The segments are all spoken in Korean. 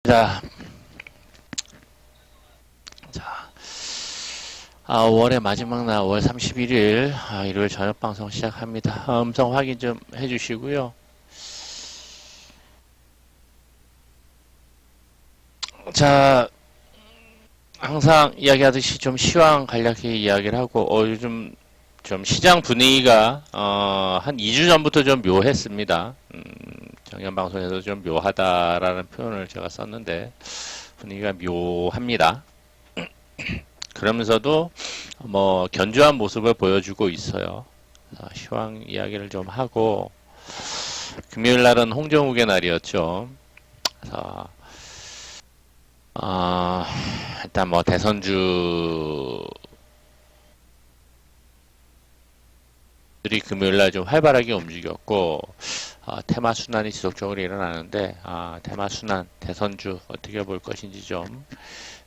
자, 자, 5월의 마지막 날 5월 31일 일요일 저녁 방송 시작합니다. 음성 확인 좀 해주시고요. 자, 항상 이야기하듯이 좀 시황 간략하게 이야기를 하고 요즘 좀 시장 분위기가 한 2주 전부터 좀 묘했습니다. 작년 방송에서 좀 묘하다라는 표현을 제가 썼는데 분위기가 묘합니다. 그러면서도 뭐 견조한 모습을 보여주고 있어요. 시황 이야기를 좀 하고 금요일 날은 홍정욱의 날이었죠. 그래서 일단 뭐 대선주들이 금요일 날 좀 활발하게 움직였고 테마 순환이 지속적으로 일어나는데 테마 순환 대선주 어떻게 볼 것인지 좀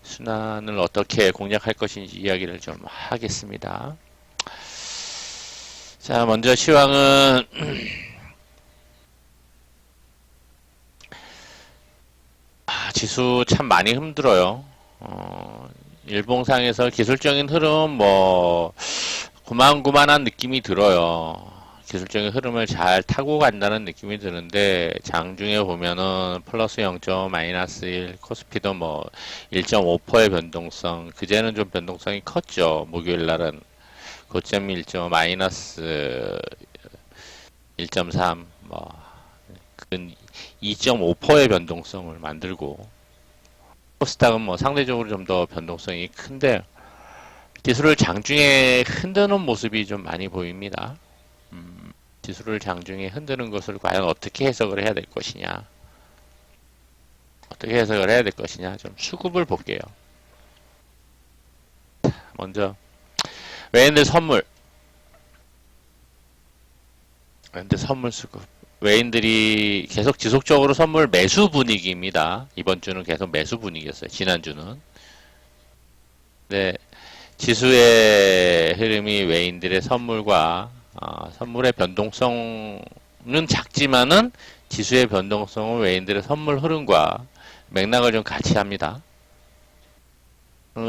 순환을 어떻게 공략할 것인지 이야기를 좀 하겠습니다. 자, 먼저 시황은 지수 참 많이 힘들어요. 일봉상에서 기술적인 흐름 뭐 고만고만한 느낌이 들어요. 기술적인 흐름을 잘 타고 간다는 느낌이 드는데 장중에 보면은 플러스 0. 마이너스 1, 코스피도 뭐 1.5%의 변동성, 그제는 좀 변동성이 컸죠. 목요일 날은 고점이 1. 마이너스 1.3, 뭐 2.5%의 변동성을 만들고 코스닥은 뭐 상대적으로 좀 더 변동성이 큰데 지수를 장중에 흔드는 모습이 좀 많이 보입니다. 지수를 장중에 흔드는 것을 과연 어떻게 해석을 해야 될 것이냐, 어떻게 해석을 해야 될 것이냐, 좀 수급을 볼게요. 먼저 외인들 선물, 외인들 선물 수급. 외인들이 계속 지속적으로 선물 매수 분위기입니다. 이번 주는 계속 매수 분위기였어요. 지난주는. 네, 지수의 흐름이 외인들의 선물과 선물의 변동성은 작지만은 지수의 변동성은 외인들의 선물 흐름과 맥락을 좀 같이 합니다.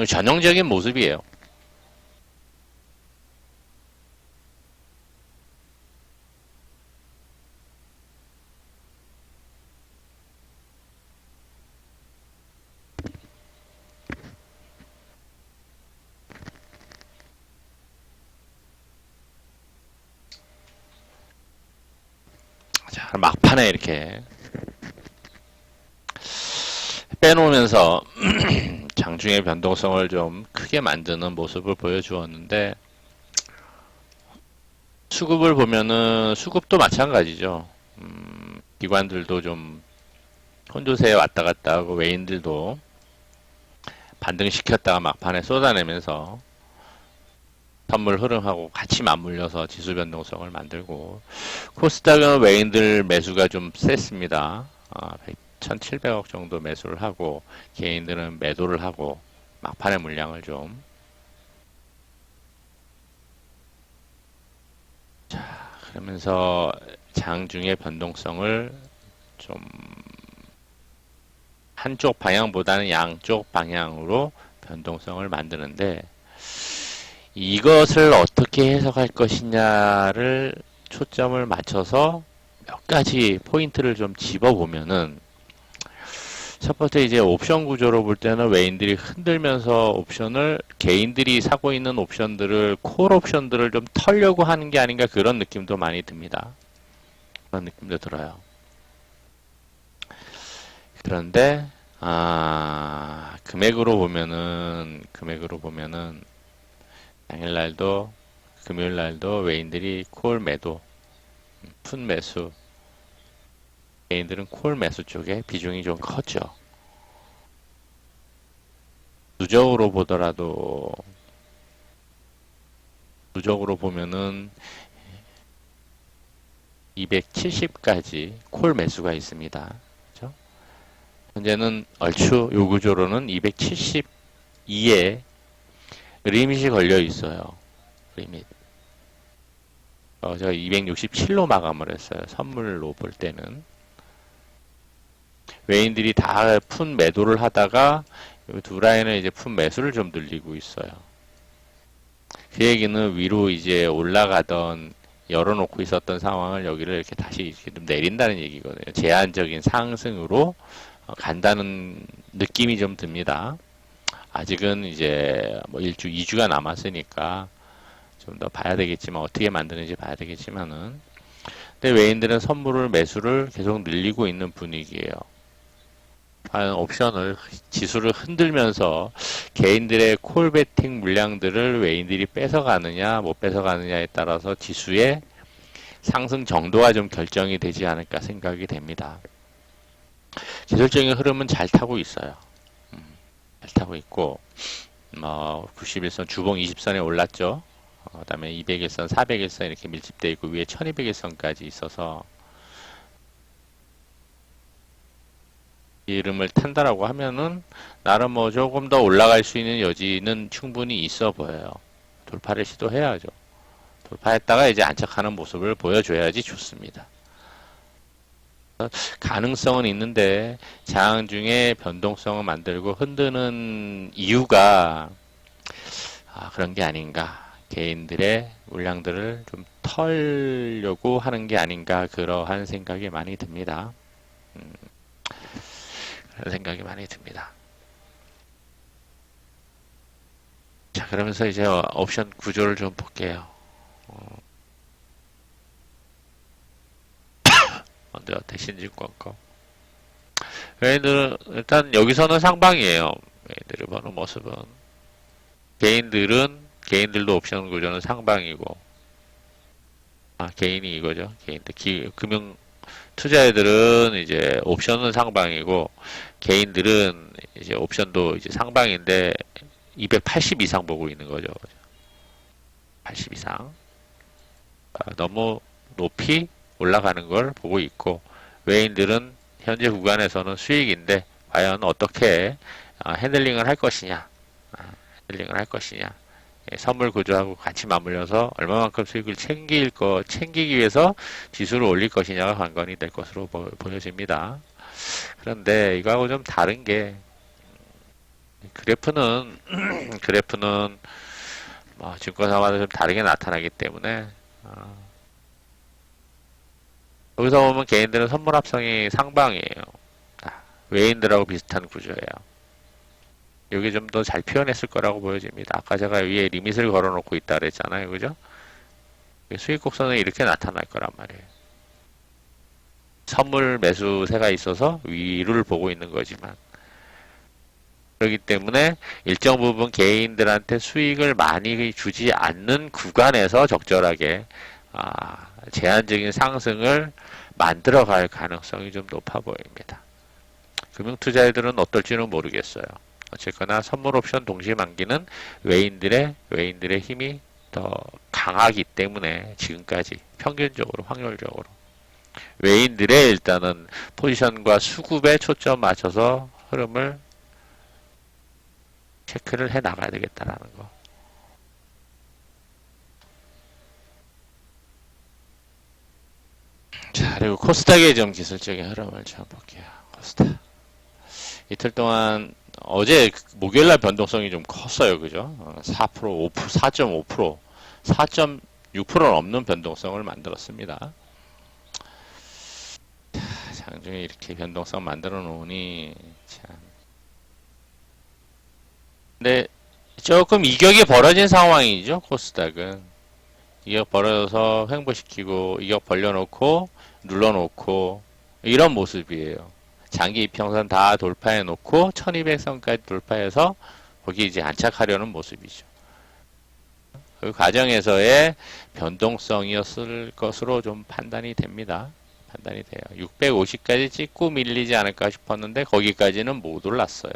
전형적인 모습이에요. 자, 막판에 이렇게 빼놓으면서 장중의 변동성을 좀 크게 만드는 모습을 보여주었는데 수급을 보면은 수급도 마찬가지죠. 기관들도 좀 혼조세에 왔다 갔다 하고 외인들도 반등시켰다가 막판에 쏟아내면서 선물 흐름하고 같이 맞물려서 지수 변동성을 만들고 코스닥은 외인들 매수가 좀 셌습니다. 1,700억 정도 매수를 하고 개인들은 매도를 하고 막판의 물량을 좀 그러면서 장중의 변동성을 좀 한쪽 방향보다는 양쪽 방향으로 변동성을 만드는데 이것을 어떻게 해석할 것이냐를 초점을 맞춰서 몇 가지 포인트를 좀 집어보면은 첫 번째 이제 옵션 구조로 볼 때는 외인들이 흔들면서 옵션을 개인들이 사고 있는 옵션들을 콜 옵션들을 좀 털려고 하는 게 아닌가 그런 느낌도 많이 듭니다. 그런 느낌도 들어요. 그런데 금액으로 보면은 당일날도 금요일날도 외인들이 콜 매도, 푼 매수, 개인들은 콜 매수 쪽에 비중이 좀 컸죠. 누적으로 보더라도 누적으로 보면은 270까지 콜 매수가 있습니다. 그렇죠? 현재는 얼추 요 구조로는 272에 리밋이 걸려 있어요. 리밋. 제가 267로 마감을 했어요. 선물로 볼 때는. 외인들이 다 푼 매도를 하다가 여기 두 라인은 이제 푼 매수를 좀 늘리고 있어요. 그 얘기는 위로 이제 올라가던 열어놓고 있었던 상황을 여기를 이렇게 다시 이렇게 좀 내린다는 얘기거든요. 제한적인 상승으로 간다는 느낌이 좀 듭니다. 아직은 이제 뭐 1주, 2주가 남았으니까 좀 더 봐야 되겠지만 어떻게 만드는지 봐야 되겠지만은 근데 외인들은 선물을 매수를 계속 늘리고 있는 분위기예요. 과연 옵션을 지수를 흔들면서 개인들의 콜베팅 물량들을 외인들이 뺏어가느냐 못 뺏어가느냐에 따라서 지수의 상승 정도가 좀 결정이 되지 않을까 생각이 됩니다. 기술적인 흐름은 잘 타고 있어요. 잘 타고 있고 91선 주봉 20선에 올랐죠. 그 다음에 200일선, 400일선 이렇게 밀집되어 있고 위에 1200일선까지 있어서 이름을 탄다라고 하면은 나름 뭐 조금 더 올라갈 수 있는 여지는 충분히 있어 보여요. 돌파를 시도해야죠. 돌파했다가 이제 안착하는 모습을 보여줘야지 좋습니다. 가능성은 있는데 장 중에 변동성을 만들고 흔드는 이유가 그런 게 아닌가. 개인들의 물량들을 좀 털려고 하는 게 아닌가 그러한 생각이 많이 듭니다. 그런 생각이 많이 듭니다. 자, 그러면서 이제 옵션 구조를 좀 볼게요. 먼저 대신증권 거. 얘들은 일단 여기서는 상방이에요. 얘들을 보는 모습은 개인들도 옵션 구조는 상방이고 개인이 이거죠. 개인들 금융 투자애들은 이제 옵션은 상방이고 개인들은 이제 옵션도 이제 상방인데 280 이상 보고 있는 거죠. 80 이상 너무 높이 올라가는 걸 보고 있고 외인들은 현재 구간에서는 수익인데 과연 어떻게 핸들링을 할 것이냐 선물 구조하고 같이 맞물려서 얼마만큼 수익을 챙기기 위해서 지수를 올릴 것이냐가 관건이 될 것으로 보여집니다. 그런데 이거하고 좀 다른 게 그래프는 증권사마다 좀 다르게 나타나기 때문에 여기서 보면 개인들은 선물 합성이 상방이에요. 외인들하고 비슷한 구조예요. 여기 좀 더 잘 표현했을 거라고 보여집니다. 아까 제가 위에 리밋을 걸어놓고 있다 그랬잖아요. 그죠? 수익 곡선은 이렇게 나타날 거란 말이에요. 선물 매수세가 있어서 위를 보고 있는 거지만 그렇기 때문에 일정 부분 개인들한테 수익을 많이 주지 않는 구간에서 적절하게 제한적인 상승을 만들어갈 가능성이 좀 높아 보입니다. 금융투자애들은 어떨지는 모르겠어요. 어쨌거나 선물 옵션 동시 만기는 외인들의 힘이 더 강하기 때문에 지금까지 평균적으로 확률적으로 외인들의 일단은 포지션과 수급에 초점 맞춰서 흐름을 체크를 해 나가야 되겠다라는 거. 자, 그리고 코스닥의 좀 기술적인 흐름을 좀 볼게요. 코스닥. 이틀 동안 어제 목요일날 변동성이 좀 컸어요. 그죠? 4%, 5%, 4.5%, 4.6%는 넘는 변동성을 만들었습니다. 장중에 이렇게 변동성 만들어 놓으니 참. 근데 조금 이격이 벌어진 상황이죠. 코스닥은. 이격 벌어져서 횡보시키고 이격 벌려놓고 눌러놓고 이런 모습이에요. 장기 이평선 다 돌파해 놓고 1200선까지 돌파해서 거기 이제 안착하려는 모습이죠. 그 과정에서의 변동성이었을 것으로 좀 판단이 됩니다. 판단이 돼요. 650까지 찍고 밀리지 않을까 싶었는데 거기까지는 못 올랐어요.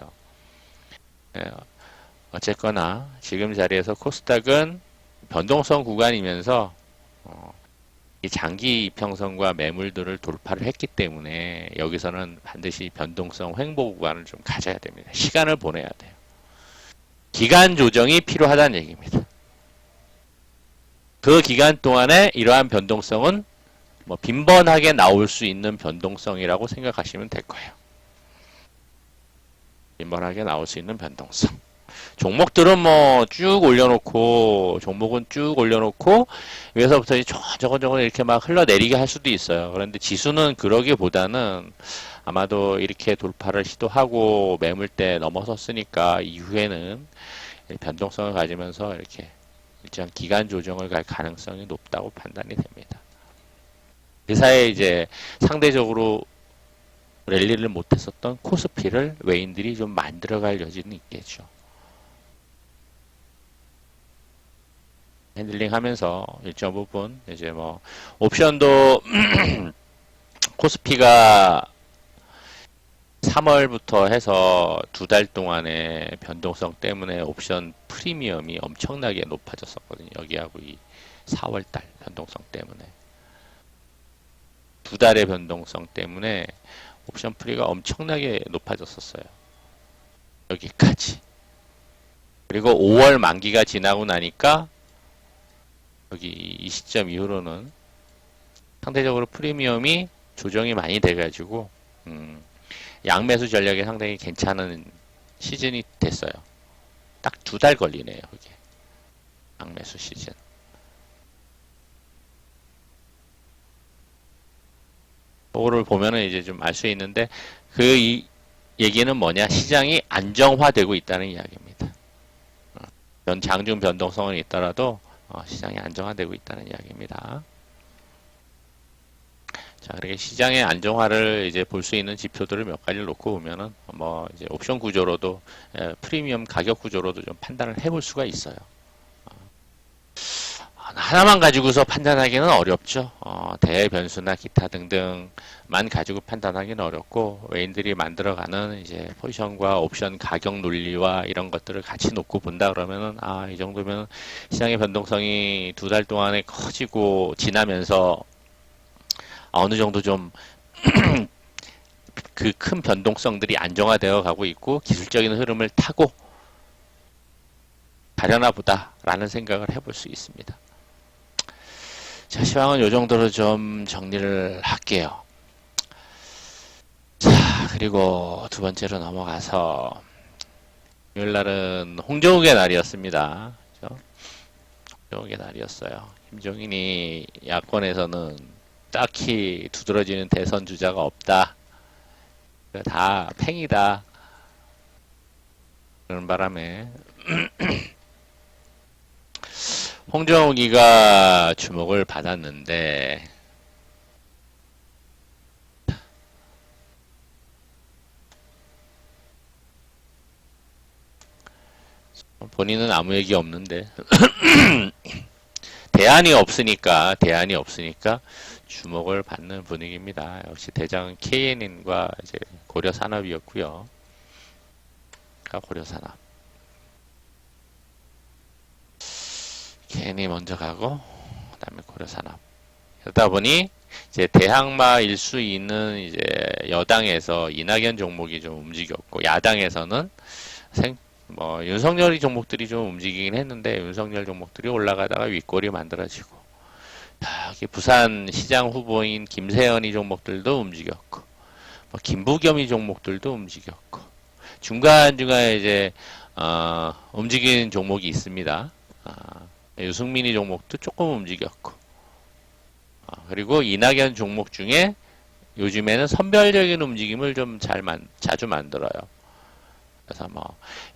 어쨌거나 지금 자리에서 코스닥은 변동성 구간이면서 이 장기 이평선과 매물들을 돌파를 했기 때문에 여기서는 반드시 변동성 횡보 구간을 좀 가져야 됩니다. 시간을 보내야 돼요. 기간 조정이 필요하다는 얘기입니다. 그 기간 동안에 이러한 변동성은 빈번하게 나올 수 있는 변동성이라고 생각하시면 될 거예요. 민번하게 나올 수 있는 변동성. 종목들은 뭐 쭉 올려놓고, 종목은 쭉 올려놓고, 위에서부터 저건 이렇게 막 흘러내리게 할 수도 있어요. 그런데 지수는 그러기보다는 아마도 이렇게 돌파를 시도하고 매물대 넘어섰으니까 이후에는 변동성을 가지면서 이렇게 일정 기간 조정을 갈 가능성이 높다고 판단이 됩니다. 그 사이에 이제 상대적으로 랠리를 못했었던 코스피를 외인들이 좀 만들어갈 여지는 있겠죠. 핸들링 하면서 일정 부분 이제 뭐 옵션도 코스피가 3월부터 해서 2달 동안의 변동성 때문에 옵션 프리미엄이 엄청나게 높아졌었거든요. 여기하고 이 4월달 변동성 때문에 2달의 변동성 때문에 옵션 프리가 엄청나게 높아졌었어요. 여기까지. 그리고 5월 만기가 지나고 나니까 여기 이 시점 이후로는 상대적으로 프리미엄이 조정이 많이 돼가지고 양매수 전략이 상당히 괜찮은 시즌이 됐어요. 딱 2달 걸리네요. 그게 양매수 시즌. 그거를 보면은 이제 좀 알 수 있는데 이 얘기는 뭐냐? 시장이 안정화되고 있다는 이야기입니다. 장중 변동성은 있더라도 시장이 안정화되고 있다는 이야기입니다. 자, 그렇게 시장의 안정화를 이제 볼 수 있는 지표들을 몇 가지를 놓고 보면은 뭐 이제 옵션 구조로도 프리미엄 가격 구조로도 좀 판단을 해볼 수가 있어요. 하나만 가지고서 판단하기는 어렵죠. 대변수나 기타 등등만 가지고 판단하기는 어렵고 외인들이 만들어가는 이제 포지션과 옵션 가격 논리와 이런 것들을 같이 놓고 본다 그러면은 이 정도면 시장의 변동성이 2달 동안에 커지고 지나면서 어느 정도 좀 그 큰 변동성들이 안정화되어 가고 있고 기술적인 흐름을 타고 가려나 보다라는 생각을 해볼 수 있습니다. 자, 시황은 이 정도로 좀 정리를 할게요. 자, 그리고 두 번째로 넘어가서 금요일 날은 홍정욱의 날이었습니다. 그렇죠? 홍정욱의 날이었어요. 김종인이 야권에서는 딱히 두드러지는 대선 주자가 없다. 다 팽이다. 그런 바람에 홍정욱이가 주목을 받았는데 본인은 아무 얘기 없는데 대안이 없으니까 주목을 받는 분위기입니다. 역시 대장은 KNN과 이제 고려산업이었고요. 고려산업. KN이 먼저 가고 그다음에 고려산업. 그러다 보니 이제 대항마일 수 있는 이제 여당에서 이낙연 종목이 좀 움직였고 야당에서는 윤석열이 종목들이 좀 움직이긴 했는데 윤석열 종목들이 올라가다가 윗골이 만들어지고 여기 부산 시장 후보인 김세연이 종목들도 움직였고 김부겸이 종목들도 움직였고 중간중간에 이제 움직이는 종목이 있습니다. 유승민이 종목도 조금 움직였고 그리고 이낙연 종목 중에 요즘에는 선별적인 움직임을 좀 자주 만들어요. 그래서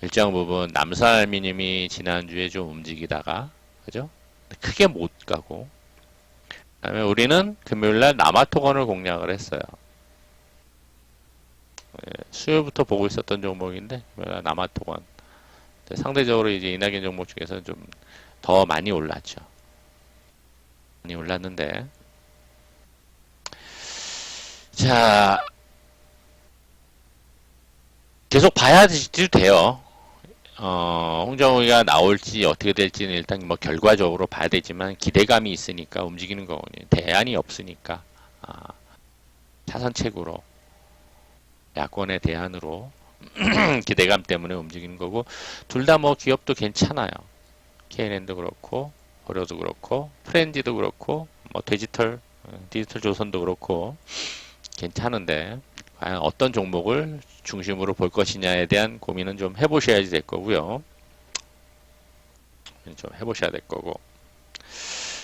일정 부분 남산알미늄이 지난주에 좀 움직이다가 그죠? 크게 못 가고 그다음에 우리는 금요일날 남아토건을 공략을 했어요. 수요일부터 보고 있었던 종목인데 남아토건 상대적으로 이제 이낙연 종목 중에서는 좀 더 많이 올랐죠. 많이 올랐는데 자 계속 봐야 돼요. 홍정욱이가 나올지 어떻게 될지는 일단 결과적으로 봐야 되지만 기대감이 있으니까 움직이는 거거든요. 대안이 없으니까 차선책으로 야권의 대안으로 기대감 때문에 움직이는 거고 둘 다 기업도 괜찮아요. KNN도 그렇고 고려도 그렇고 프렌지도 그렇고 디지털 조선도 그렇고 괜찮은데 과연 어떤 종목을 중심으로 볼 것이냐에 대한 고민은 좀 해보셔야지 될 거고요. 좀 해보셔야 될 거고.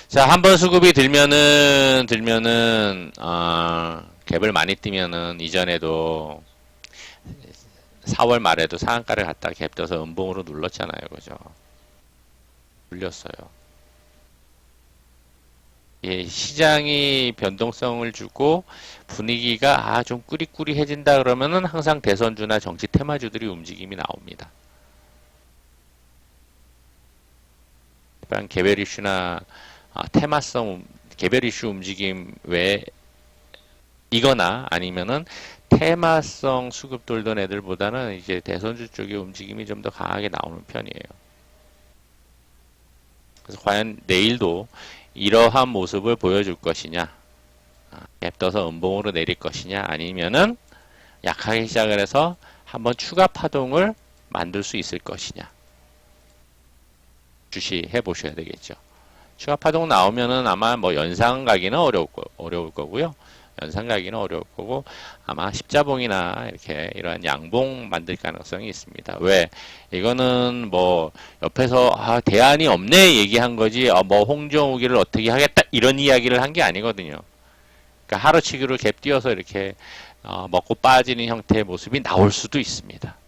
자, 한번 수급이 들면은 갭을 많이 뛰면은 이전에도 4월 말에도 상한가를 갖다가 갭 떠서 음봉으로 눌렀잖아요. 그죠? 눌렸어요. 예, 시장이 변동성을 주고 분위기가 좀 꾸리꾸리해진다 그러면은 항상 대선주나 정치 테마주들이 움직임이 나옵니다. 일단 개별 이슈나 테마성 개별 이슈 움직임 외에 이거나 아니면은 테마성 수급 돌던 애들보다는 이제 대선주 쪽의 움직임이 좀 더 강하게 나오는 편이에요. 그래서 과연 내일도 이러한 모습을 보여줄 것이냐, 갭 떠서 음봉으로 내릴 것이냐, 아니면은 약하게 시작을 해서 한번 추가 파동을 만들 수 있을 것이냐, 주시해 보셔야 되겠죠. 추가 파동 나오면은 아마 뭐 연상 가기는 어려울 거고요. 연상 가기는 어려울 거고 아마 십자봉이나 이렇게 이러한 양봉 만들 가능성이 있습니다. 왜? 이거는 뭐 옆에서 대안이 없네 얘기한 거지 뭐 홍정우기를 어떻게 하겠다 이런 이야기를 한 게 아니거든요. 그러니까 하루치기로 갭 띄어서 이렇게 먹고 빠지는 형태의 모습이 나올 수도 있습니다.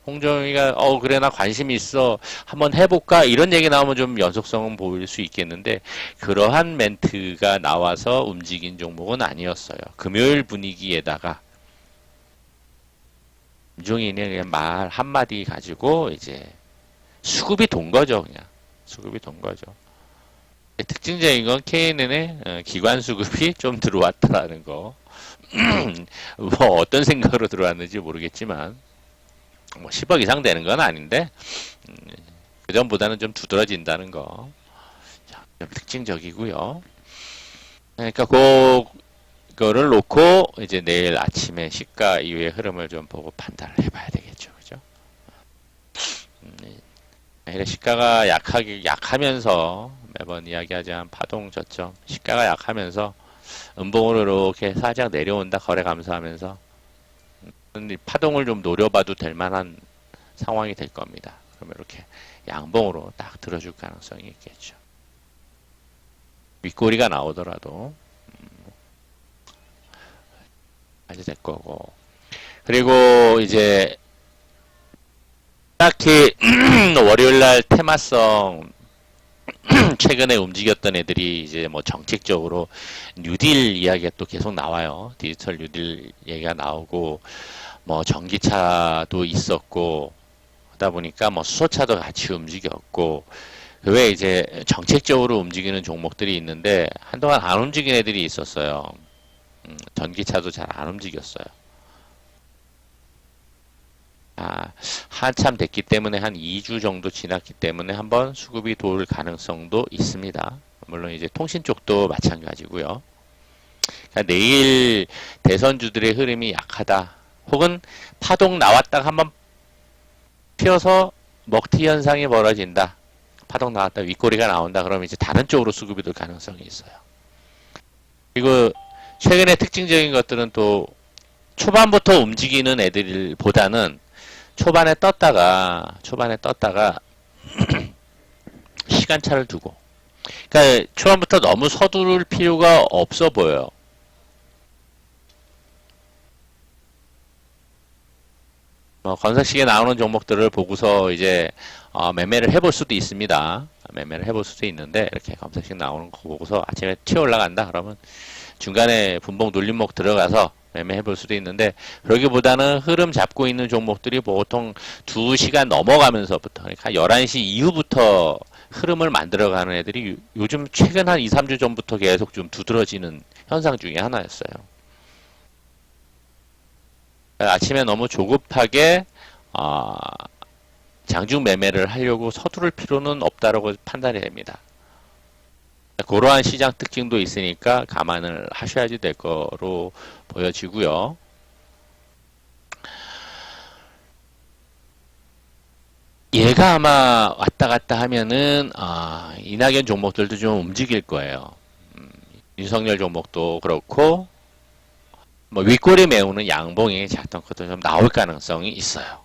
홍정우기가 그래 나 관심 있어 한번 해볼까 이런 얘기 나오면 좀 연속성은 보일 수 있겠는데 그러한 멘트가 나와서 움직인 종목은 아니었어요. 금요일 분위기에다가 김종인이 그냥 말 한마디 가지고 이제 수급이 돈 거죠. 그냥 수급이 돈 거죠. 특징적인 건 KNN의 기관 수급이 좀 들어왔다라는 거. 뭐 어떤 생각으로 들어왔는지 모르겠지만 뭐 10억 이상 되는 건 아닌데 그 전보다는 좀 두드러진다는 거 좀 특징적이고요. 그러니까 그거를 놓고 이제 내일 아침에 시가 이후의 흐름을 좀 보고 판단을 해봐야 되겠죠, 그죠? 시가가 약하면서 매번 이야기하자면 파동 저점 시가가 약하면서 음봉으로 이렇게 살짝 내려온다 거래 감소하면서 파동을 좀 노려봐도 될 만한 상황이 될 겁니다. 그러면 이렇게 양봉으로 딱 들어줄 가능성이 있겠죠. 윗꼬리가 나오더라도 아주 될 거고. 그리고 이제 딱히 월요일날 테마성 최근에 움직였던 애들이 이제 뭐 정책적으로 뉴딜 이야기가 또 계속 나와요. 디지털 뉴딜 얘기가 나오고 뭐 전기차도 있었고 하다 보니까 뭐 수소차도 같이 움직였고 그 외에 이제 정책적으로 움직이는 종목들이 있는데 한동안 안 움직인 애들이 있었어요. 전기차도 잘 안 움직였어요. 한참 됐기 때문에 한 2주 정도 지났기 때문에 한번 수급이 돌 가능성도 있습니다. 물론 이제 통신 쪽도 마찬가지고요. 그러니까 내일 대선주들의 흐름이 약하다. 혹은 파동 나왔다가 한번 피어서 먹튀 현상이 벌어진다. 파동 나왔다 윗꼬리가 나온다. 그러면 이제 다른 쪽으로 수급이 돌 가능성이 있어요. 그리고 최근에 특징적인 것들은 또 초반부터 움직이는 애들보다는 초반에 떴다가 시간차를 두고 그러니까 초반부터 너무 서두를 필요가 없어 보여요. 건설식에 나오는 종목들을 보고서 이제 매매를 해볼 수도 있습니다. 매매를 해볼 수도 있는데 이렇게 검색식 나오는 거 보고서 아침에 튀어 올라간다 그러면 중간에 분봉 눌림목 들어가서 매매해 볼 수도 있는데 그러기보다는 흐름 잡고 있는 종목들이 보통 2시간 넘어가면서부터 그러니까 11시 이후부터 흐름을 만들어가는 애들이 요즘 최근 한 2, 3주 전부터 계속 좀 두드러지는 현상 중에 하나였어요. 아침에 너무 조급하게 장중 매매를 하려고 서두를 필요는 없다라고 판단이 됩니다. 그러한 시장 특징도 있으니까 감안을 하셔야지 될 거로 보여지고요. 얘가 아마 왔다 갔다 하면은 이낙연 종목들도 좀 움직일 거예요. 윤석열 종목도 그렇고 뭐 윗꼬리 메우는 양봉이 작던 것도 좀 나올 가능성이 있어요.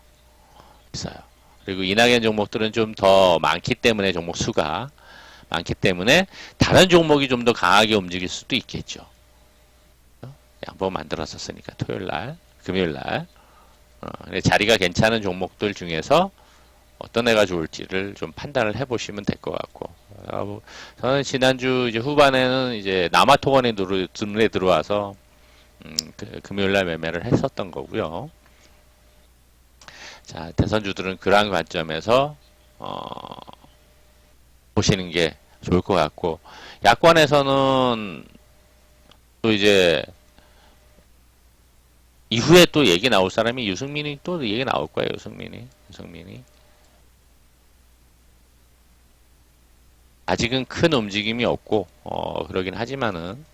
있어요. 그리고 이낙연 종목들은 좀 더 많기 때문에 종목 수가 많기 때문에 다른 종목이 좀 더 강하게 움직일 수도 있겠죠. 양봉 만들었었으니까 토요일 날, 금요일 날 자리가 괜찮은 종목들 중에서 어떤 애가 좋을지를 좀 판단을 해보시면 될 것 같고, 저는 지난주 이제 후반에는 이제 남아토건에 눈에 들어와서 금요일날 매매를 했었던 거고요. 자, 대선주들은 그러한 관점에서 보시는 게 좋을 것 같고, 야권에서는 또 이제 이후에 또 얘기 나올 사람이 유승민이 또 얘기 나올 거예요. 유승민이. 아직은 큰 움직임이 없고 그러긴 하지만은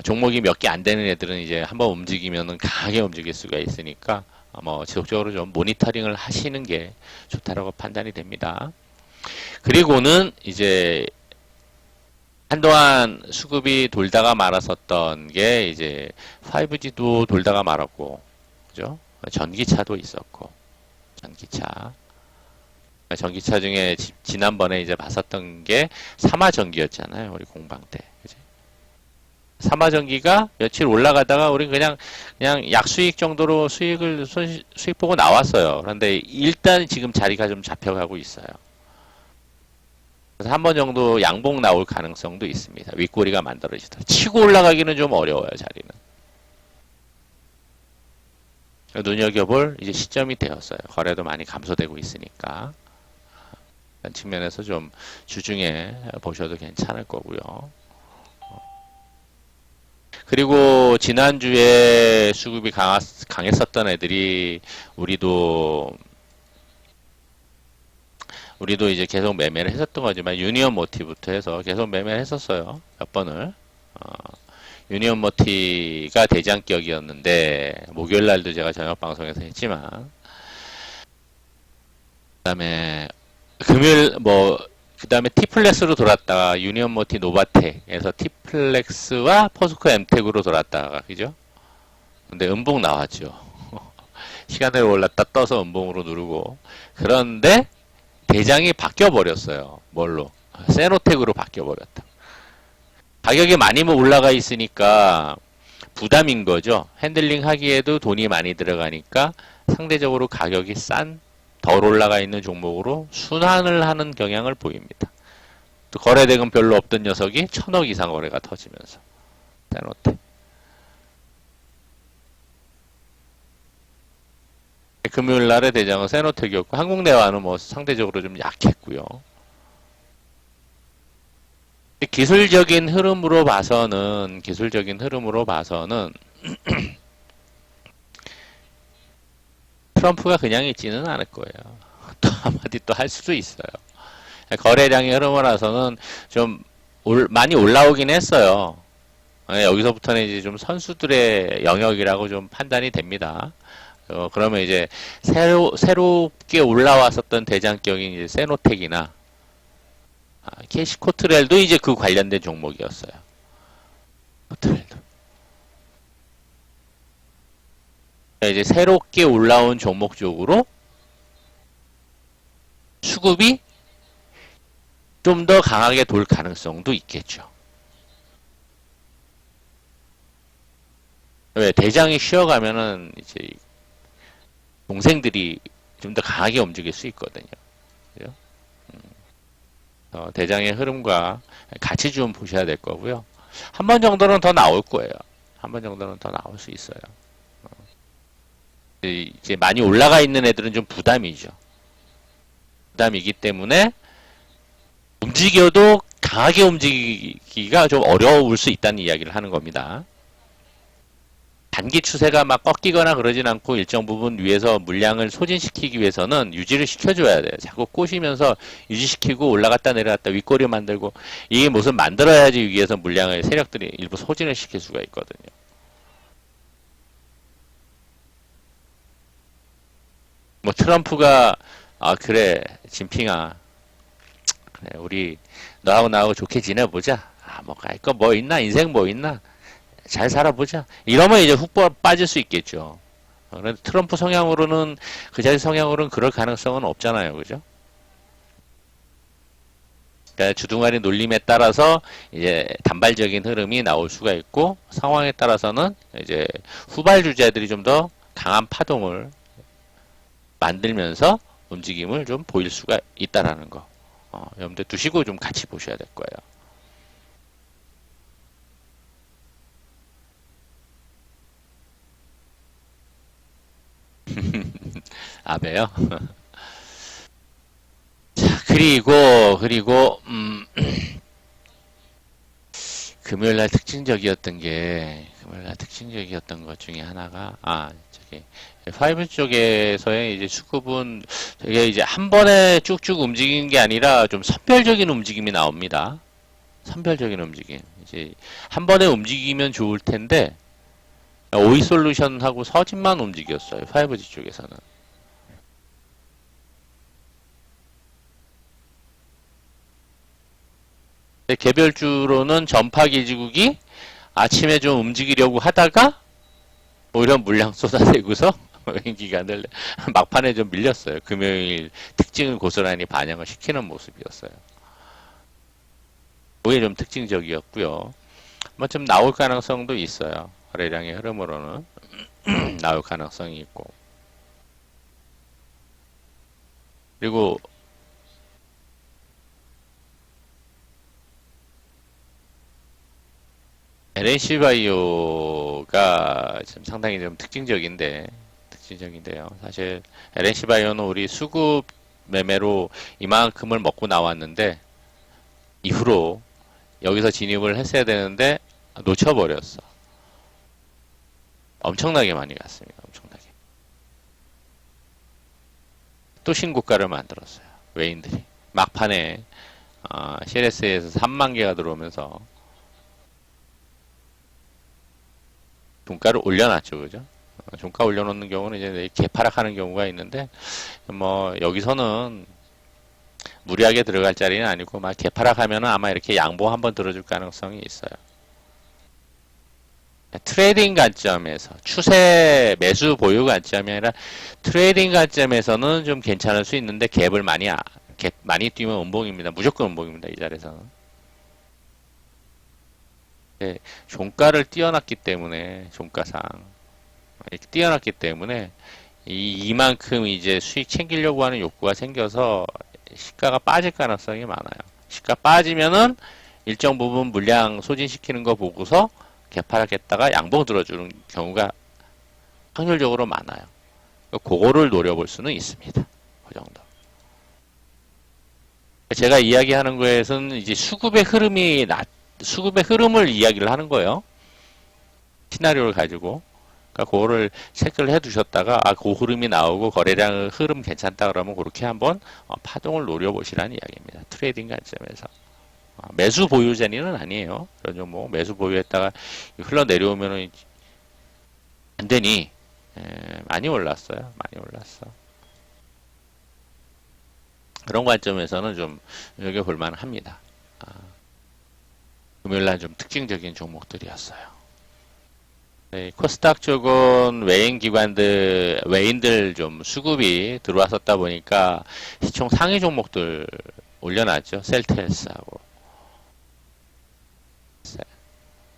종목이 몇 개 안 되는 애들은 이제 한번 움직이면은 강하게 움직일 수가 있으니까 뭐 지속적으로 좀 모니터링을 하시는 게 좋다라고 판단이 됩니다. 그리고는 이제 한동안 수급이 돌다가 말았었던 게 이제 5G도 돌다가 말았고, 그죠? 전기차도 있었고, 전기차 중에 지난번에 이제 봤었던 게 삼화전기였잖아요. 우리 공방 때. 그지? 삼화전기가 며칠 올라가다가 우리 그냥 약수익 정도로 수익 보고 나왔어요. 그런데 일단 지금 자리가 좀 잡혀가고 있어요. 그래서 한 번 정도 양봉 나올 가능성도 있습니다. 윗꼬리가 만들어지다. 치고 올라가기는 좀 어려워요, 자리는. 눈여겨볼 이제 시점이 되었어요. 거래도 많이 감소되고 있으니까. 그런 측면에서 좀 주중에 보셔도 괜찮을 거고요. 그리고 지난주에 수급이 강했었던 애들이 우리도 이제 계속 매매를 했었던 거지만 유니온 모티부터 해서 계속 매매를 했었어요. 몇 번을. 유니온 모티가 대장격이었는데 목요일 날도 제가 저녁 방송에서 했지만 그다음에 금요일 그다음에 티플렉스로 돌았다가 유니온 모티 노바텍에서 티플렉스와 포스코 엠텍으로 돌았다가 그죠? 근데 음봉 나왔죠. 시간을 올랐다 떠서 음봉으로 누르고 그런데 대장이 바뀌어 버렸어요. 뭘로? 세노텍으로 바뀌어 버렸다. 가격이 많이 올라가 있으니까 부담인 거죠. 핸들링 하기에도 돈이 많이 들어가니까 상대적으로 가격이 덜 올라가 있는 종목으로 순환을 하는 경향을 보입니다. 또 거래대금 별로 없던 녀석이 1000억 이상 거래가 터지면서 세노텍. 금요일 날의 대장은 세노텍이었고 한국내화는 뭐 상대적으로 좀 약했고요. 기술적인 흐름으로 봐서는 트럼프가 그냥 있지는 않을 거예요. 또 한마디 또 할 수도 있어요. 거래량의 흐름을 봐서는 좀 많이 올라오긴 했어요. 여기서부터는 이제 좀 선수들의 영역이라고 좀 판단이 됩니다. 그러면 이제 새롭게 올라왔었던 대장격인 이제 세노텍이나 캐시코트렐도 이제 그 관련된 종목이었어요. 코트렐도. 이제 새롭게 올라온 종목 쪽으로 수급이 좀 더 강하게 돌 가능성도 있겠죠. 왜 대장이 쉬어가면은 이제 동생들이 좀 더 강하게 움직일 수 있거든요. 그죠? 대장의 흐름과 같이 좀 보셔야 될 거고요. 한 번 정도는 더 나올 거예요. 한 번 정도는 더 나올 수 있어요. 이제 많이 올라가 있는 애들은 좀 부담이죠. 부담이기 때문에 움직여도 강하게 움직이기가 좀 어려울 수 있다는 이야기를 하는 겁니다. 단기 추세가 막 꺾이거나 그러진 않고 일정 부분 위에서 물량을 소진시키기 위해서는 유지를 시켜줘야 돼요. 자꾸 꼬시면서 유지시키고 올라갔다 내려갔다 윗꼬리 만들고 이게 무슨 만들어야지 위에서 물량을 세력들이 일부 소진을 시킬 수가 있거든요. 뭐 트럼프가 그래 진핑아 그래 우리 너하고 나하고 좋게 지내보자. 뭐 갈 거 뭐 있나 인생 뭐 있나 잘 살아보자. 이러면 이제 훅 빠질 수 있겠죠. 그런데 트럼프 성향으로는, 그 자리 성향으로는 그럴 가능성은 없잖아요. 그죠? 그러니까 주둥아리 놀림에 따라서 이제 단발적인 흐름이 나올 수가 있고, 상황에 따라서는 이제 후발 주자들이 좀 더 강한 파동을 만들면서 움직임을 좀 보일 수가 있다라는 거. 여러분들 두시고 좀 같이 보셔야 될 거예요. 아베요? 자, 그리고, 금요일날 특징적이었던 것 중에 하나가, 저기, 5 쪽에서의 이제 수급은 되게 이제 한 번에 쭉쭉 움직이는 게 아니라 좀 선별적인 움직임이 나옵니다. 선별적인 움직임. 이제 한 번에 움직이면 좋을 텐데, 오이솔루션하고 서진만 움직였어요. 5G 쪽에서는. 개별주로는 전파기지국이 아침에 좀 움직이려고 하다가 오히려 물량 쏟아내고서 기간을 막판에 좀 밀렸어요. 금요일 특징을 고스란히 반영을 시키는 모습이었어요. 그게 좀 특징적이었고요. 뭐 좀 나올 가능성도 있어요. 거래량의 흐름으로는 나올 가능성이 있고. 그리고 LNC바이오가 지금 상당히 좀 특징적인데요. 사실 LNC바이오는 우리 수급 매매로 이만큼을 먹고 나왔는데 이후로 여기서 진입을 했어야 되는데 놓쳐버렸어. 엄청나게 많이 갔습니다. 엄청나게. 또 신고가를 만들었어요. 외인들이. 막판에 CLS에서 3만 개가 들어오면서 종가를 올려놨죠. 그죠? 종가 올려놓는 경우는 이제 개파락하는 경우가 있는데, 뭐, 여기서는 무리하게 들어갈 자리는 아니고, 막 개파락하면은 아마 이렇게 양보 한번 들어줄 가능성이 있어요. 트레이딩 관점에서, 추세 매수 보유 관점이 아니라 트레이딩 관점에서는 좀 괜찮을 수 있는데, 갭을 갭 많이 뛰면 음봉입니다. 무조건 음봉입니다. 이 자리에서는. 네, 종가를 띄워놨기 때문에 종가상 이렇게 띄워놨기 때문에 이만큼 이제 수익 챙기려고 하는 욕구가 생겨서 시가가 빠질 가능성이 많아요. 시가 빠지면은 일정 부분 물량 소진시키는 거 보고서 개파락했다가 양봉 들어주는 경우가 확률적으로 많아요. 그거를 노려볼 수는 있습니다. 그 정도. 제가 이야기하는 거에서는 이제 수급의 흐름을 이야기를 하는 거예요. 시나리오를 가지고. 그러니까 그거를 체크를 해 두셨다가, 그 흐름이 나오고 거래량 흐름 괜찮다 그러면 그렇게 한번 파동을 노려보시라는 이야기입니다. 트레이딩 관점에서. 매수 보유 자리는 아니에요. 그런 뭐 매수 보유했다가 흘러내려오면은 안 되니, 많이 올랐어요. 많이 올랐어. 그런 관점에서는 좀 여기 볼만 합니다. 금요일날 좀 특징적인 종목들이었어요. 네, 코스닥 쪽은 외인들 좀 수급이 들어왔었다 보니까 시총 상위 종목들 올려놨죠. 셀트헬스하고,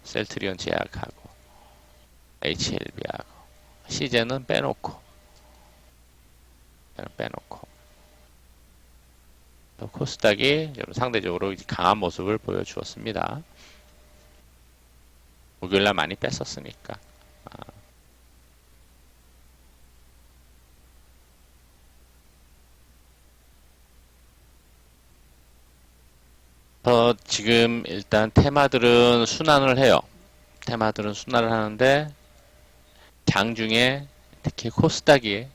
셀트리온 제약하고, HLB하고, 시제는 빼놓고. 코스닥이 좀 상대적으로 강한 모습을 보여주었습니다. 목요일날 많이 뺐었으니까. 지금 일단 테마들은 순환을 해요. 테마들은 순환을 하는데 장중에 특히 코스닥이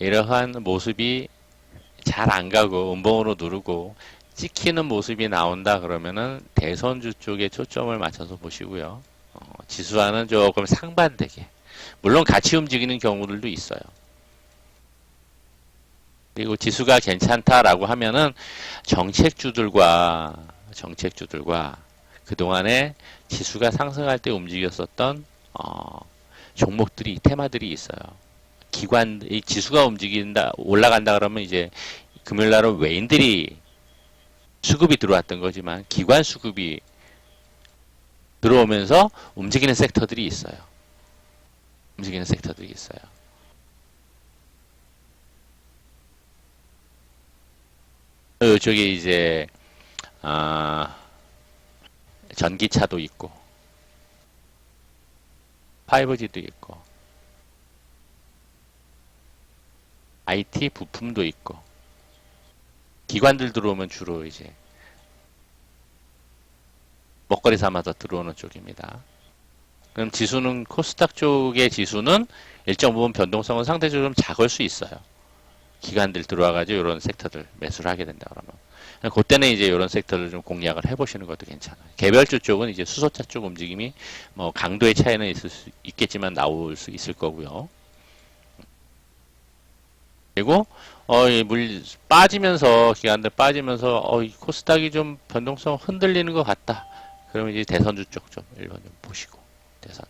이러한 모습이 잘 안 가고 음봉으로 누르고 찍히는 모습이 나온다 그러면은 대선주 쪽에 초점을 맞춰서 보시고요. 지수와는 조금 상반되게, 물론 같이 움직이는 경우들도 있어요. 그리고 지수가 괜찮다라고 하면은 정책주들과 그동안에 지수가 상승할 때 움직였었던 종목들이 테마들이 있어요. 이 지수가 움직인다 올라간다 그러면 이제 금요일 날은 외인들이 수급이 들어왔던 거지만 기관 수급이 들어오면서 움직이는 섹터들이 있어요. 움직이는 섹터들이 있어요. 이쪽에 이제 전기차도 있고 5G도 있고 IT 부품도 있고 기관들 들어오면 주로 이제 먹거리 삼아서 들어오는 쪽입니다. 그럼 지수는 코스닥 쪽의 지수는 일정 부분 변동성은 상대적으로 좀 작을 수 있어요. 기관들 들어와가지고 이런 섹터들 매수를 하게 된다 그러면 그때는 이제 이런 섹터를 좀 공략을 해보시는 것도 괜찮아요. 개별주 쪽은 이제 수소차 쪽 움직임이 뭐 강도의 차이는 있겠지만 나올 수 있을 거고요. 그리고 이 물 빠지면서 기관들 빠지면서 이 코스닥이 좀 변동성 흔들리는 것 같다. 그러면 이제 대선주 쪽 좀 1번 좀 보시고 대선.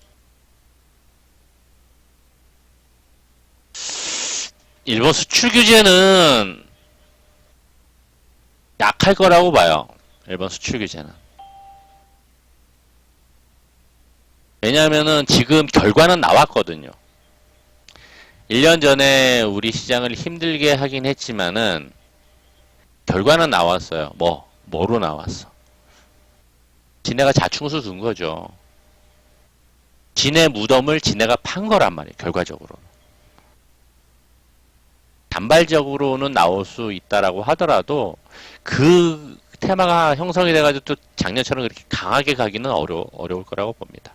일본 수출 규제는 약할 거라고 봐요. 일본 수출 규제는. 왜냐하면은 지금 결과는 나왔거든요. 1년 전에 우리 시장을 힘들게 하긴 했지만은 결과는 나왔어요. 뭐로 나왔어? 지네가 자충수 둔 거죠. 지네 무덤을 지네가 판 거란 말이에요. 결과적으로. 단발적으로는 나올 수 있다라고 하더라도 그 테마가 형성이 돼가지고 또 작년처럼 그렇게 강하게 가기는 어려울 거라고 봅니다.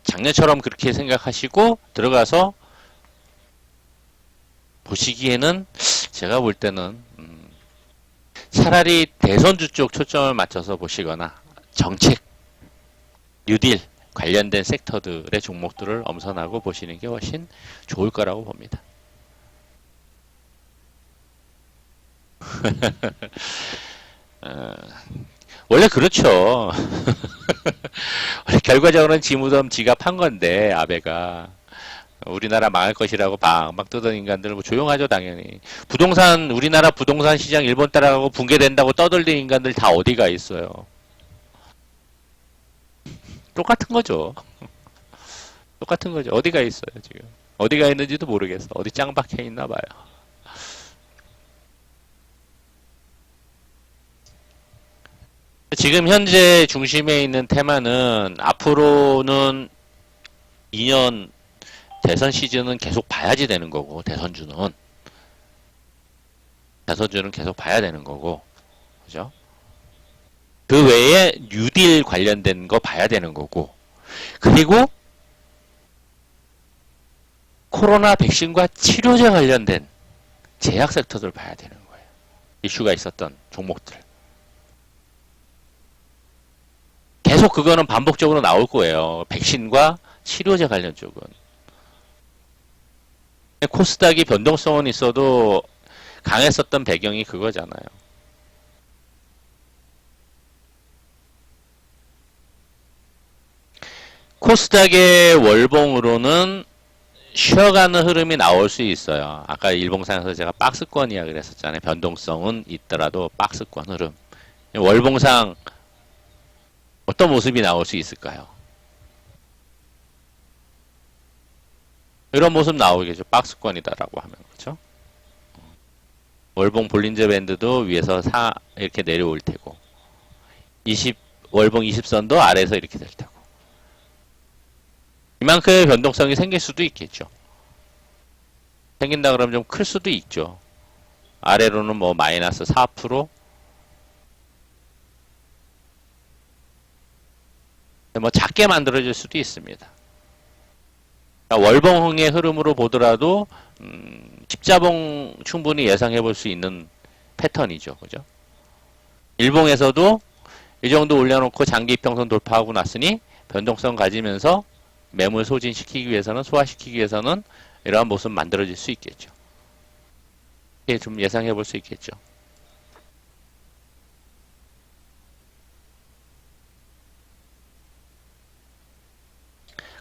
작년처럼 그렇게 생각하시고 들어가서 보시기에는 제가 볼 때는 차라리 대선주 쪽 초점을 맞춰서 보시거나 정책, 뉴딜 관련된 섹터들의 종목들을 엄선하고 보시는 게 훨씬 좋을 거라고 봅니다. 원래 그렇죠. 원래 결과적으로는 지무덤 지가 판 건데 아베가 우리나라 망할 것이라고 방방 뜨던 인간들 뭐 조용하죠 당연히. 부동산 우리나라 부동산 시장 일본 따라가고 붕괴된다고 떠들던 인간들 다 어디가 있어요. 똑같은 거죠. 똑같은 거죠. 어디가 있어요 지금. 어디가 있는지도 모르겠어. 어디 짱 박혀 있나 봐요. 지금 현재 중심에 있는 테마는 앞으로는 2년 대선 시즌은 계속 봐야지 되는 거고 대선주는 계속 봐야 되는 거고 그죠? 그 외에 뉴딜 관련된 거 봐야 되는 거고 그리고 코로나 백신과 치료제 관련된 제약 섹터들 봐야 되는 거예요. 이슈가 있었던 종목들 계속 그거는 반복적으로 나올 거예요. 백신과 치료제 관련 쪽은 코스닥이 변동성은 있어도 강했었던 배경이 그거잖아요. 코스닥의 월봉으로는 쉬어가는 흐름이 나올 수 있어요. 아까 일봉상에서 제가 박스권 이야기를 했었잖아요. 변동성은 있더라도 박스권 흐름. 월봉상 어떤 모습이 나올 수 있을까요? 이런 모습 나오겠죠. 박스권이다라고 하면 그렇죠. 월봉 볼린저 밴드도 위에서 이렇게 내려올 테고 월봉 20선도 아래에서 이렇게 될 테고 이만큼의 변동성이 생길 수도 있겠죠. 생긴다 그러면 좀 클 수도 있죠. 아래로는 뭐 마이너스 4%, 뭐 작게 만들어질 수도 있습니다. 그러니까 월봉의 흐름으로 보더라도 십자봉 충분히 예상해 볼 수 있는 패턴이죠. 그죠? 일봉에서도 이 정도 올려놓고 장기 이평선 돌파하고 났으니 변동성 가지면서 매물 소진시키기 위해서는 소화시키기 위해서는 이러한 모습 만들어질 수 있겠죠. 예, 좀 예상해 볼 수 있겠죠.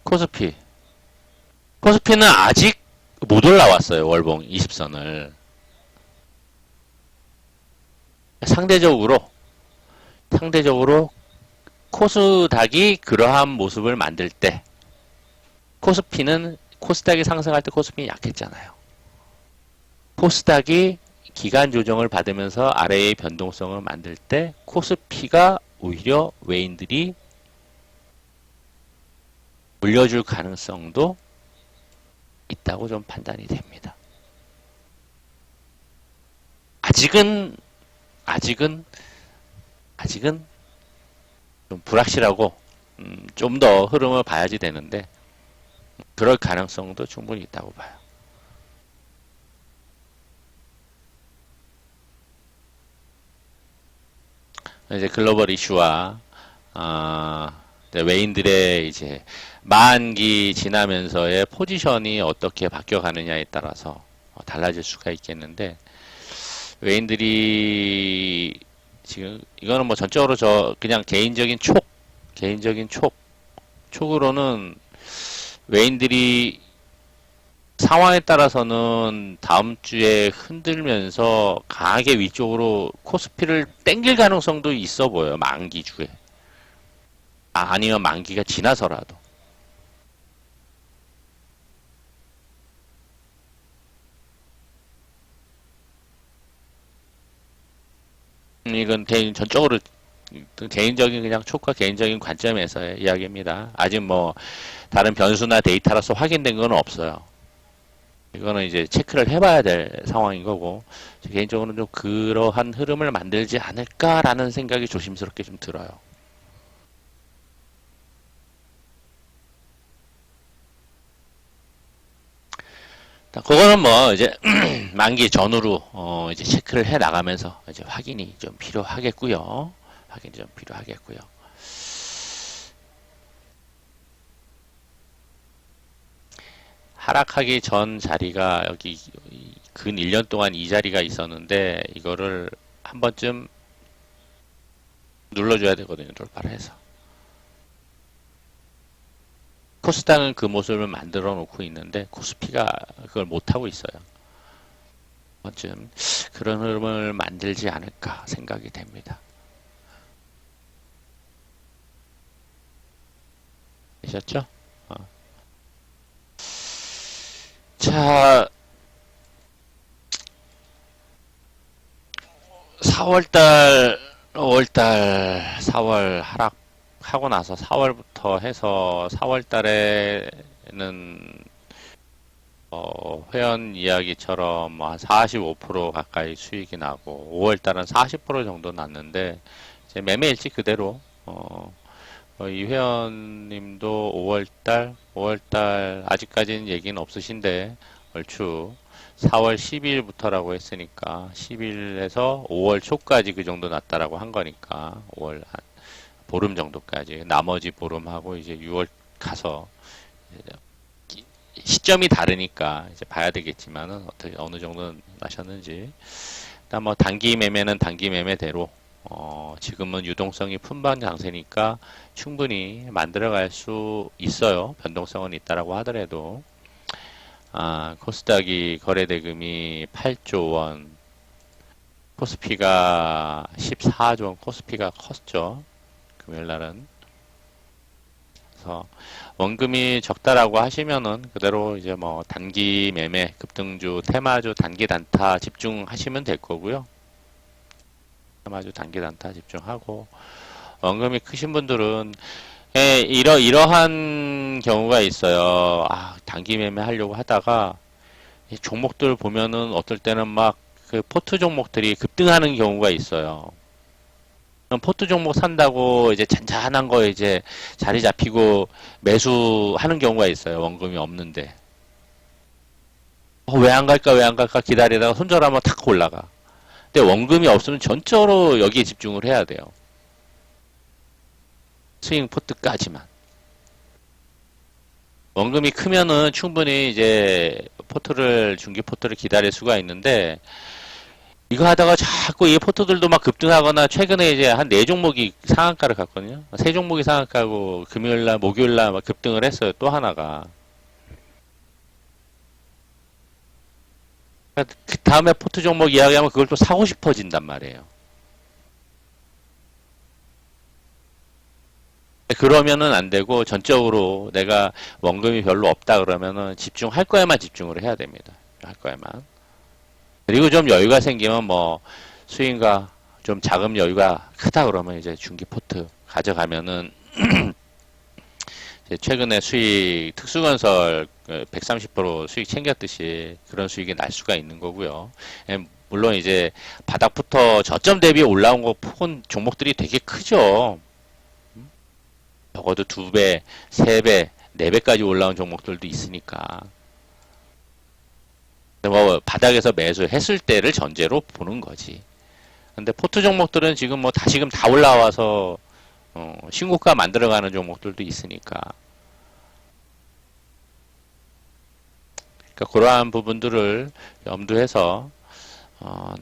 코스피. 코스피는 아직 못 올라왔어요. 월봉 20선을. 상대적으로 코스닥이 그러한 모습을 만들 때 코스닥이 상승할 때 코스피는 약했잖아요. 코스닥이 기간 조정을 받으면서 아래의 변동성을 만들 때 코스피가 오히려 외인들이 물려줄 가능성도 있다고 좀 판단이 됩니다. 아직은 좀 불확실하고 좀 더 흐름을 봐야지 되는데 그럴 가능성도 충분히 있다고 봐요. 이제 글로벌 이슈와 외인들의 이제 만기 지나면서의 포지션이 어떻게 바뀌어가느냐에 따라서 달라질 수가 있겠는데 외인들이 지금 이거는 뭐 전적으로 그냥 개인적인 촉으로는 외인들이 상황에 따라서는 다음 주에 흔들면서 강하게 위쪽으로 코스피를 땡길 가능성도 있어 보여요. 만기 주에. 아니면 만기가 지나서라도. 이건 전적으로 개인적인 그냥 촉과 개인적인 관점에서의 이야기입니다. 아직 뭐 다른 변수나 데이터로서 확인된 건 없어요. 이거는 이제 체크를 해봐야 될 상황인 거고 개인적으로는 좀 그러한 흐름을 만들지 않을까라는 생각이 조심스럽게 좀 들어요. 그거는 뭐 이제 만기 전후로 이제 체크를 해 나가면서 이제 확인이 좀 필요하겠고요. 하락하기 전 자리가 여기 근 1년 동안 이 자리가 있었는데 이거를 한 번쯤 눌러줘야 되거든요. 돌파를 해서. 코스닥은 그 모습을 만들어 놓고 있는데 코스피가 그걸 못하고 있어요. 한 번쯤 그런 흐름을 만들지 않을까 생각이 됩니다. 되셨죠? 자, 4월 4월 하락하고 나서 4월부터 해서 4월 달에는 회원 이야기처럼 한 45% 가까이 수익이 나고 5월 달은 40% 정도 났는데 이제 매매 일치 그대로 이 회원님도 5월달 아직까지는 얘기는 없으신데 얼추 4월 10일부터라고 했으니까 10일에서 5월 초까지 그 정도 났다라고 한 거니까 5월 한 보름 정도까지 나머지 보름하고 이제 6월 가서 시점이 다르니까 이제 봐야 되겠지만은 어떻게 어느 정도 나셨는지 일단 뭐 단기 매매는 단기 매매대로 지금은 유동성이 품반 장세니까 충분히 만들어갈 수 있어요. 변동성은 있다라고 하더라도 코스닥이 거래대금이 8조 원, 코스피가 14조 원, 코스피가 컸죠. 금요일 날은. 그래서 원금이 적다라고 하시면은 그대로 이제 뭐 단기 매매, 급등주, 테마주, 단기 단타 집중하시면 될 거고요. 테마주, 단기 단타 집중하고 원금이 크신 분들은 이러한 경우가 있어요. 단기 매매 하려고 하다가 종목들 보면은 어떨 때는 막 그 포트 종목들이 급등하는 경우가 있어요. 포트 종목 산다고 이제 잔잔한 거 이제 자리 잡히고 매수하는 경우가 있어요. 원금이 없는데. 왜 안 갈까 기다리다가 손절하면 탁 올라가. 근데 원금이 없으면 전적으로 여기에 집중을 해야 돼요. 스윙 포트까지만. 원금이 크면은 충분히 이제 포트를, 중기 포트를 기다릴 수가 있는데, 이거 하다가 자꾸 이 포트들도 막 급등하거나, 최근에 이제 한 4종목이 상한가를 갔거든요. 3종목이 상한가고, 금요일날, 목요일날 막 급등을 했어요. 또 하나가. 그 다음에 포트 종목 이야기하면 그걸 또 사고 싶어진단 말이에요. 그러면은 안 되고, 전적으로 내가 원금이 별로 없다 그러면은 집중할 거에만 집중을 해야 됩니다. 할 거에만. 그리고 좀 여유가 생기면 뭐 수익과 좀 자금 여유가 크다 그러면 이제 중기 포트 가져가면은 이제 최근에 수익 특수건설 130% 수익 챙겼듯이 그런 수익이 날 수가 있는 거고요. 물론 이제 바닥부터 저점 대비 올라온 거 폭은 종목들이 되게 크죠. 적어도 2배, 3배, 4배까지 올라온 종목들도 있으니까. 뭐 바닥에서 매수했을 때를 전제로 보는 거지. 근데 포트 종목들은 지금 뭐 다시금 다 올라와서 신고가 만들어가는 종목들도 있으니까. 그러니까 그러한 부분들을 염두해서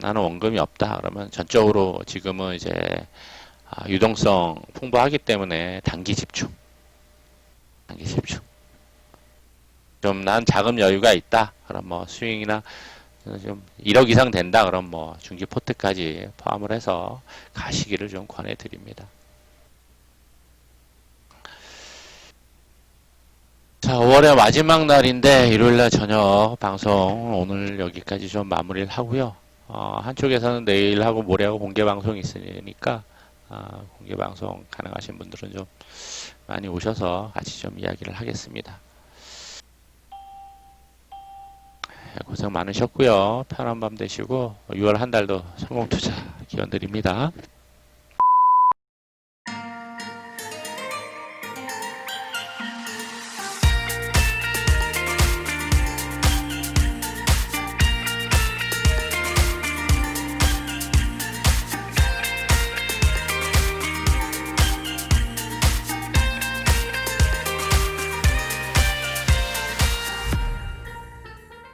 나는 원금이 없다 그러면 전적으로 지금은 이제 유동성 풍부하기 때문에 단기 집중. 단기 집중. 좀 난 자금 여유가 있다. 그럼 뭐 수익이나 좀 1억 이상 된다. 그럼 뭐 중기 포트까지 포함을 해서 가시기를 좀 권해드립니다. 자, 5월의 마지막 날인데 일요일날 저녁 방송 오늘 여기까지 좀 마무리를 하고요. 한쪽에서는 내일하고 모레하고 공개 방송이 있으니까 공개 방송 가능하신 분들은 좀 많이 오셔서 같이 좀 이야기를 하겠습니다. 고생 많으셨고요. 편한 밤 되시고 6월 한 달도 성공 투자 기원 드립니다.